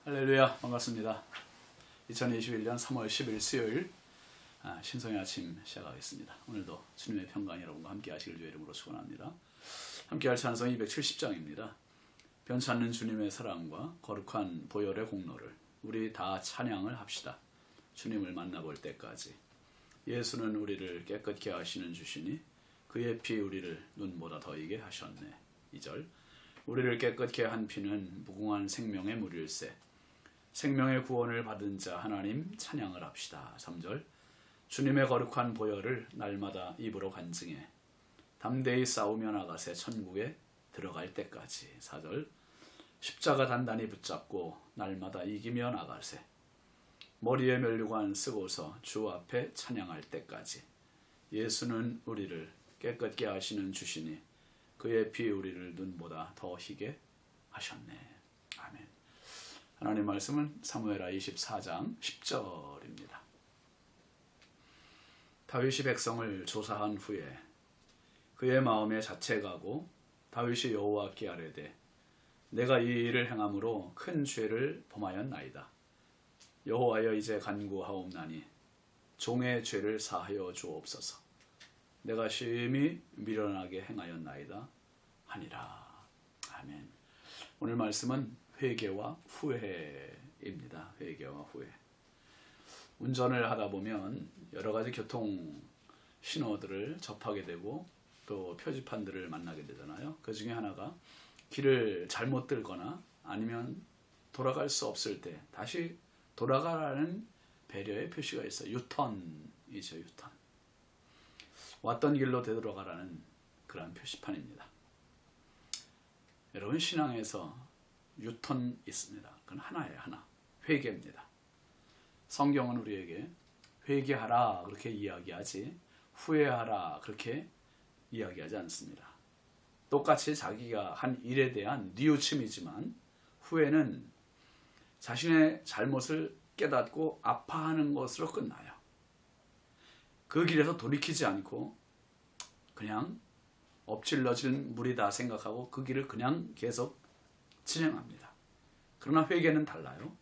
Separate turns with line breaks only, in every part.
할렐루야, 반갑습니다. 2021년 3월 10일 수요일 신성의 아침 시작하겠습니다. 오늘도 주님의 평강이 여러분과 함께 하시길 주의 이름으로 축원합니다. 함께 할 찬송 270장입니다. 변치 않는 주님의 사랑과 거룩한 보혈의 공로를 우리 다 찬양을 합시다. 주님을 만나볼 때까지. 예수는 우리를 깨끗게 하시는 주시니 그의 피 우리를 눈보다 더이게 하셨네. 2절 우리를 깨끗게 한 피는 무궁한 생명의 물일세. 생명의 구원을 받은 자 하나님 찬양을 합시다. 3절 주님의 거룩한 보혈을 날마다 입으로 간증해 담대히 싸우며 나가세 천국에 들어갈 때까지. 4절 십자가 단단히 붙잡고 날마다 이기며 나가세 머리에 면류관 쓰고서 주 앞에 찬양할 때까지. 예수는 우리를 깨끗게 하시는 주시니 그의 피 우리를 눈보다 더 희게 하셨네. 아멘. 하나님 말씀은 사무엘하 24장 10절입니다. 다윗이 백성을 조사한 후에 그의 마음에 자책하고 다윗이 여호와께 아뢰되 내가 이 일을 행함으로 큰 죄를 범하였나이다. 여호와여 이제 간구하옵나니 종의 죄를 사하여 주옵소서. 내가 심히 미련하게 행하였나이다 하니라. 아멘. 오늘 말씀은 회개와 후회입니다. 회개와 후회. 운전을 하다 보면 여러 가지 교통 신호들을 접하게 되고 또 표지판들을 만나게 되잖아요. 그 중에 하나가 길을 잘못 들거나 아니면 돌아갈 수 없을 때 다시 돌아가라는 배려의 표시가 있어요. 유턴이죠. 유턴. 왔던 길로 되돌아가라는 그런 표시판입니다. 여러분 신앙에서 유턴 있습니다. 그건 하나예요. 하나. 회개입니다. 성경은 우리에게 회개하라 그렇게 이야기하지 후회하라 그렇게 이야기하지 않습니다. 똑같이 자기가 한 일에 대한 뉘우침이지만 후회는 자신의 잘못을 깨닫고 아파하는 것으로 끝나요. 그 길에서 돌이키지 않고 그냥 엎질러진 물이다 생각하고 그 길을 그냥 계속 진행합니다. 그러나 회개는 달라요.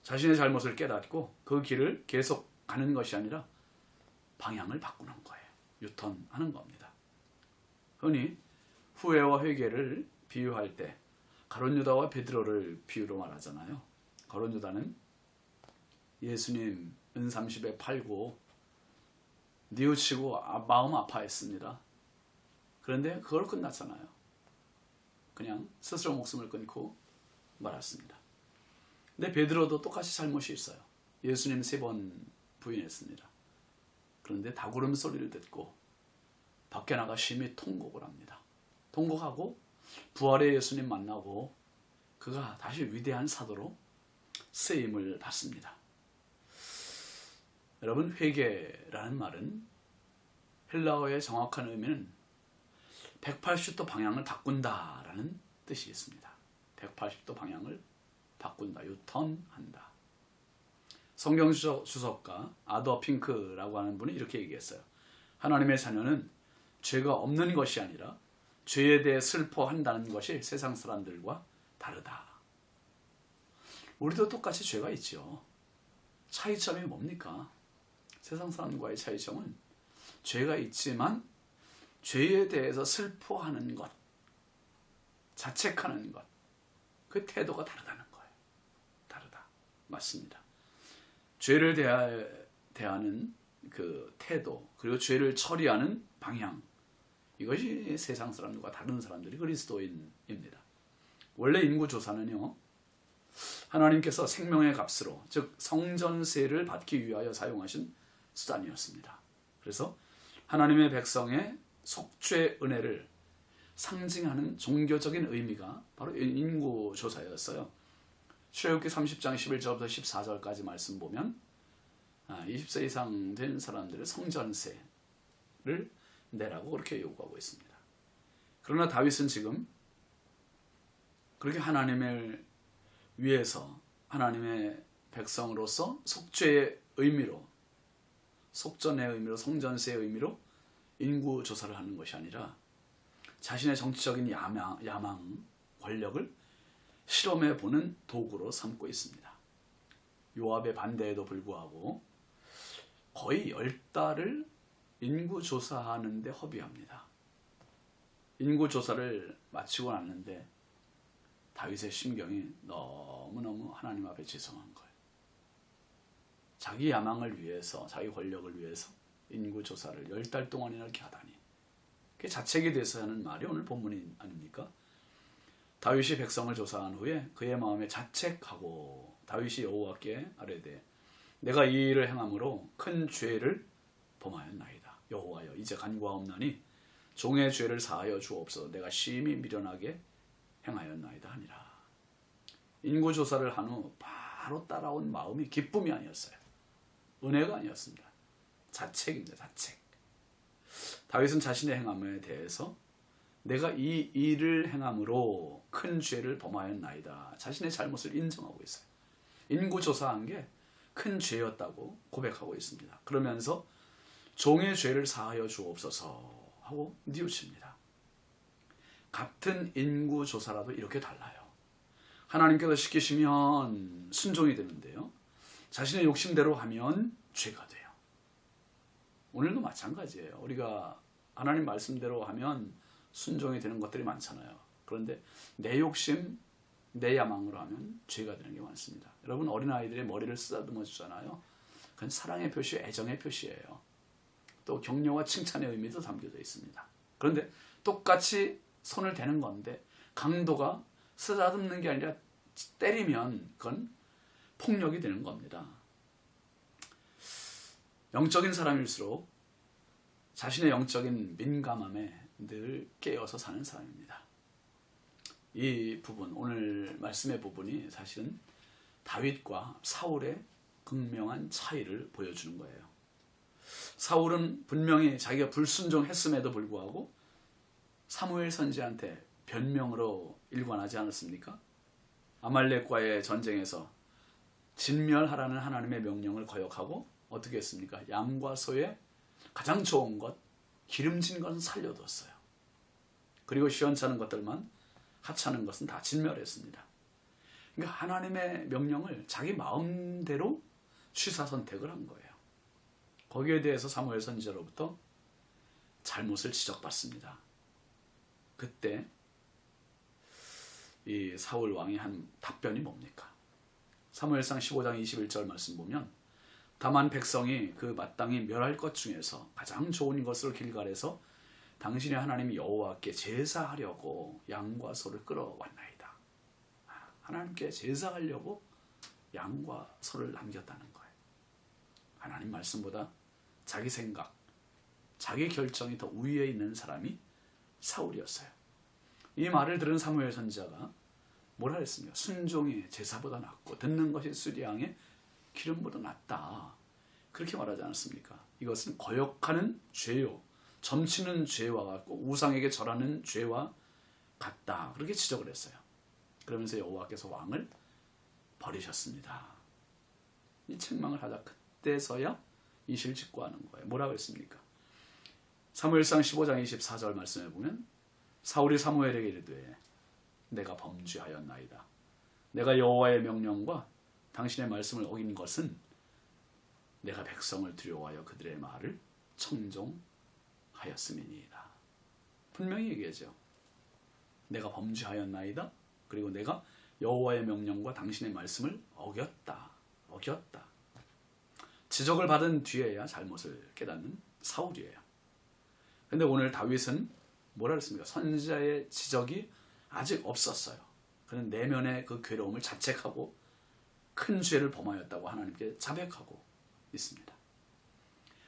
자신의 잘못을 깨닫고 그 길을 계속 가는 것이 아니라 방향을 바꾸는 거예요. 유턴하는 겁니다. 흔히 후회와 회개를 비유할 때 가룟 유다와 베드로를 비유로 말하잖아요. 가룟 유다는 예수님 은30에 팔고 뉘우치고 마음 아파했습니다. 그런데 그걸 끝났잖아요. 그냥 스스로 목숨을 끊고 말았습니다. 근데 베드로도 똑같이 잘못이 있어요. 예수님 3번 부인했습니다. 그런데 다구름 소리를 듣고 밖에 나가 심히 통곡을 합니다. 통곡하고 부활의 예수님 만나고 그가 다시 위대한 사도로 쓰임을 받습니다. 여러분 회개라는 말은 헬라어의 정확한 의미는 180도 방향을 바꾼다라는 뜻이 있습니다. 180도 방향을 바꾼다, 유턴한다. 성경 주석가 아더 핑크라고 하는 분이 이렇게 얘기했어요. 하나님의 자녀는 죄가 없는 것이 아니라 죄에 대해 슬퍼한다는 것이 세상 사람들과 다르다. 우리도 똑같이 죄가 있죠. 차이점이 뭡니까? 세상 사람과의 차이점은 죄가 있지만 죄에 대해서 슬퍼하는 것, 자책하는 것, 그 태도가 다르다는 거예요. 다르다. 맞습니다. 죄를 대하는 그 태도, 그리고 죄를 처리하는 방향, 이것이 세상 사람들과 다른 사람들이 그리스도인입니다. 원래 인구조사는요, 하나님께서 생명의 값으로, 즉 성전세를 받기 위하여 사용하신 수단이었습니다. 그래서 하나님의 백성의 속죄 은혜를 상징하는 종교적인 의미가 바로 인구조사였어요. 출애굽기 30장 11절부터 14절까지 말씀 보면 20세 이상 된 사람들의 성전세를 내라고 그렇게 요구하고 있습니다. 그러나 다윗은 지금 그렇게 하나님을 위해서 하나님의 백성으로서 속죄의 의미로, 속전의 의미로, 성전세의 의미로 인구조사를 하는 것이 아니라 자신의 정치적인 야망, 권력을 실험해 보는 도구로 삼고 있습니다. 요압의 반대에도 불구하고 거의 10달을 인구조사하는 데 허비합니다. 인구조사를 마치고 났는데 다윗의 심경이 너무너무 하나님 앞에 죄송한 거예요. 자기 야망을 위해서, 자기 권력을 위해서 인구조사를 10달 동안이나 이렇게 하다니. 그게 자책이 돼서 하는 말이 오늘 본문이 아닙니까? 다윗이 백성을 조사한 후에 그의 마음에 자책하고 다윗이 여호와께 아뢰되 내가 이 일을 행함으로 큰 죄를 범하였나이다. 여호와여 이제 간구하옵나니 종의 죄를 사하여 주옵소서. 내가 심히 미련하게 행하였나이다 하니라. 인구조사를 한 후 바로 따라온 마음이 기쁨이 아니었어요. 은혜가 아니었습니다. 자책입니다. 자책. 다윗은 자신의 행함에 대해서 내가 이 일을 행함으로 큰 죄를 범하였나이다. 자신의 잘못을 인정하고 있어요. 인구조사한 게 큰 죄였다고 고백하고 있습니다. 그러면서 종의 죄를 사하여 주옵소서 하고 뉘우칩니다. 같은 인구조사라도 이렇게 달라요. 하나님께서 시키시면 순종이 되는데요. 자신의 욕심대로 하면 죄가 돼요. 오늘도 마찬가지예요. 우리가 하나님 말씀대로 하면 순종이 되는 것들이 많잖아요. 그런데 내 욕심, 내 야망으로 하면 죄가 되는 게 많습니다. 여러분 어린아이들의 머리를 쓰다듬어 주잖아요. 그건 사랑의 표시, 애정의 표시예요. 또 격려와 칭찬의 의미도 담겨져 있습니다. 그런데 똑같이 손을 대는 건데 강도가 쓰다듬는 게 아니라 때리면 그건 폭력이 되는 겁니다. 영적인 사람일수록 자신의 영적인 민감함에 늘 깨어서 사는 사람입니다. 이 부분, 오늘 말씀의 부분이 사실은 다윗과 사울의 극명한 차이를 보여주는 거예요. 사울은 분명히 자기가 불순종했음에도 불구하고 사무엘 선지한테 변명으로 일관하지 않았습니까? 아말렉과의 전쟁에서 진멸하라는 하나님의 명령을 거역하고 어떻게 했습니까? 양과 소의 가장 좋은 것, 기름진 것은 살려뒀어요. 그리고 시원찮은 것들만 하찮은 것은 다 진멸했습니다. 그러니까 하나님의 명령을 자기 마음대로 취사 선택을 한 거예요. 거기에 대해서 사무엘 선지자로부터 잘못을 지적받습니다. 그때 이 사울 왕이 한 답변이 뭡니까? 사무엘상 15장 21절 말씀 보면 다만 백성이 그 마땅히 멸할 것 중에서 가장 좋은 것을 길갈에서 당신의 하나님 여호와께 제사하려고 양과 소를 끌어왔나이다. 하나님께 제사하려고 양과 소를 남겼다는 거예요. 하나님 말씀보다 자기 생각, 자기 결정이 더 우위에 있는 사람이 사울이었어요. 이 말을 들은 사무엘 선지자가 뭐라 했습니까? 순종이 제사보다 낫고 듣는 것이 수리향에 기름보다 낫다. 그렇게 말하지 않았습니까? 이것은 거역하는 죄요, 점치는 죄와 같고 우상에게 절하는 죄와 같다. 그렇게 지적을 했어요. 그러면서 여호와께서 왕을 버리셨습니다. 이 책망을 하자 그때서야 이실 직고하는 거예요. 뭐라고 했습니까? 사무엘상 15장 24절 말씀에 보면 사울이 사무엘에게 이르되 내가 범죄하였나이다. 내가 여호와의 명령과 당신의 말씀을 어긴 것은 내가 백성을 두려워하여 그들의 말을 청종하였음이니이다. 분명히 얘기하죠. 내가 범죄하였나이다. 그리고 내가 여호와의 명령과 당신의 말씀을 어겼다. 지적을 받은 뒤에야 잘못을 깨닫는 사울이에요. 근데 오늘 다윗은 뭐라 그랬습니까? 선지자의 지적이 아직 없었어요. 그는 내면의 그 괴로움을 자책하고 큰 죄를 범하였다고 하나님께 자백하고 있습니다.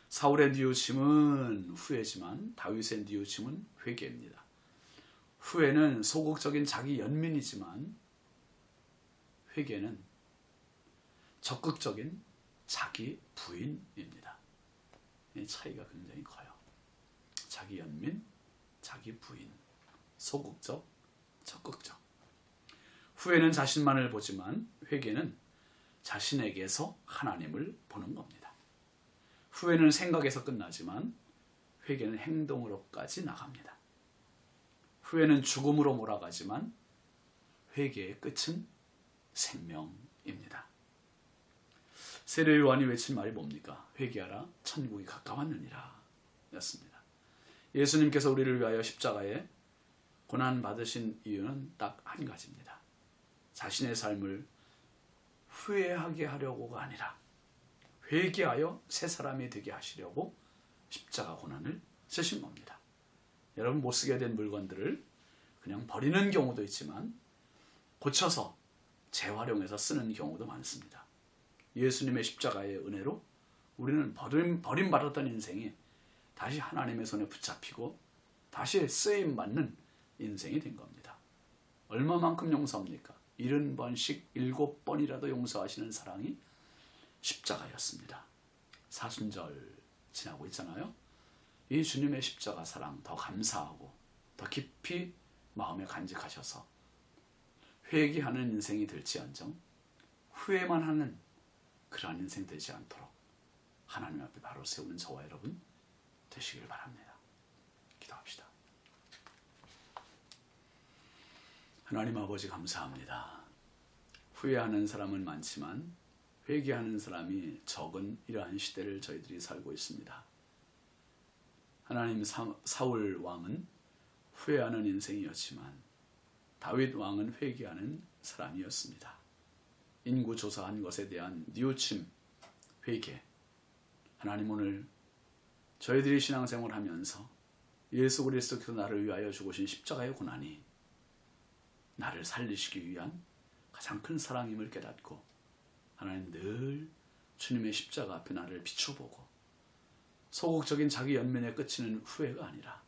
사울의 뉘우침은 후회지만 다윗의 뉘우침은 회개입니다. 후회는 소극적인 자기 연민이지만 회개는 적극적인 자기 부인입니다. 이 차이가 굉장히 커요. 자기 연민, 자기 부인, 소극적, 적극적. 후회는 자신만을 보지만 회개는 자신에게서 하나님을 보는 겁니다. 후회는 생각에서 끝나지만 회개는 행동으로까지 나갑니다. 후회는 죽음으로 몰아가지만 회개의 끝은 생명입니다. 세례 요한이 외친 말이 뭡니까? 회개하라 천국이 가까웠느니라 였습니다. 예수님께서 우리를 위하여 십자가에 고난받으신 이유는 딱 한 가지입니다. 자신의 삶을 후회하게 하려고가 아니라 회개하여 새 사람이 되게 하시려고 십자가 고난을 쓰신 겁니다. 여러분, 못 쓰게 된 물건들을 그냥 버리는 경우도 있지만 고쳐서 재활용해서 쓰는 경우도 많습니다. 예수님의 십자가의 은혜로 우리는 버림받았던 인생이 다시 하나님의 손에 붙잡히고 다시 쓰임받는 인생이 된 겁니다. 얼마만큼 용서합니까? 70번씩 7번이라도 용서하시는 사랑이 십자가였습니다. 사순절 지나고 있잖아요. 이 주님의 십자가 사랑 더 감사하고 더 깊이 마음에 간직하셔서 회개하는 인생이 될지언정 후회만 하는 그러한 인생 되지 않도록 하나님 앞에 바로 세우는 저와 여러분 되시길 바랍니다. 기도합시다. 하나님 아버지, 감사합니다. 후회하는 사람은 많지만 회개하는 사람이 적은 이러한 시대를 저희들이 살고 있습니다. 하나님, 사울 왕은 후회하는 인생이었지만 다윗 왕은 회개하는 사람이었습니다. 인구 조사한 것에 대한 뉘우침, 회개. 하나님, 오늘 저희들이 신앙생활을 하면서 예수 그리스도께서 나를 위하여 죽으신 십자가의 고난이 나를 살리시기 위한 가장 큰 사랑임을 깨닫고 하나님, 늘 주님의 십자가 앞에 나를 비춰보고 소극적인 자기 연민에 그치는 후회가 아니라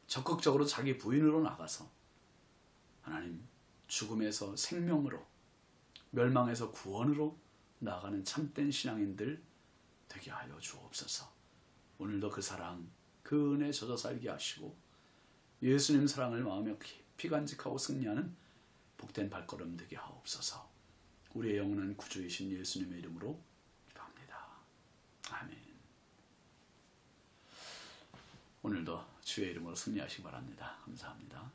적극적으로 자기 부인으로 나가서 하나님, 죽음에서 생명으로, 멸망에서 구원으로 나아가는 참된 신앙인들 되게 하여 주옵소서. 오늘도 그 사랑, 그 은혜 젖어 살게 하시고 예수님 사랑을 마음에 깊이 간직하고 승리하는 복된 발걸음 되게 하옵소서. 우리의 영원한 구주이신 예수님의 이름으로 기도합니다. 아멘. 오늘도 주의 이름으로 승리하시기 바랍니다. 감사합니다.